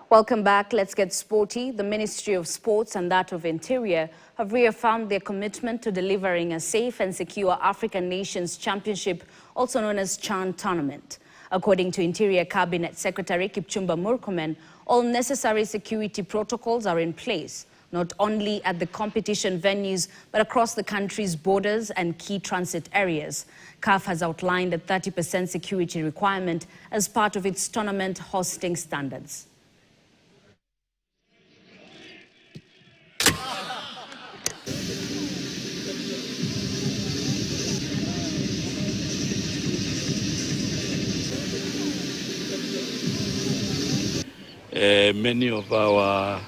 Welcome back. Let's get sporty. The Ministry of Sports and that of Interior have reaffirmed their commitment to delivering a safe and secure African Nations Championship, also known as CHAN tournament. According to Interior Cabinet Secretary Kipchumba Murkomen, all necessary security protocols are in place, not only at the competition venues, but across the country's borders and key transit areas. CAF has outlined a 30% security requirement as part of its tournament hosting standards. Many of our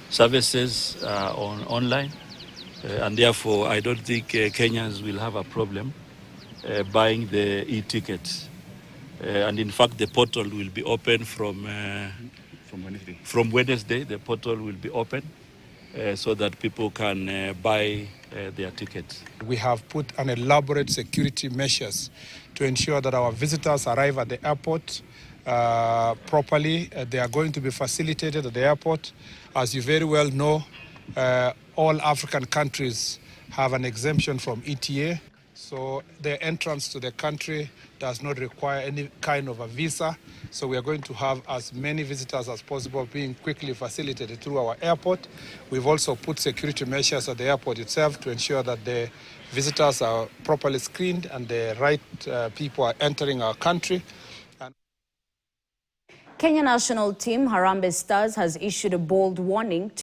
services are online, and therefore I don't think Kenyans will have a problem buying the e-tickets. And in fact, the portal will be open from Wednesday. From Wednesday, the portal will be open so that people can buy their tickets. We have put an elaborate security measures to ensure that our visitors arrive at the airport properly. They are going to be facilitated at the airport. As you very well know, all African countries have an exemption from ETA, so their entrance to the country does not require any kind of a visa. So we are going to have as many visitors as possible being quickly facilitated through our airport. We've also put security measures at the airport itself to ensure that the visitors are properly screened and the right people are entering our country. Kenya national team Harambee Stars has issued a bold warning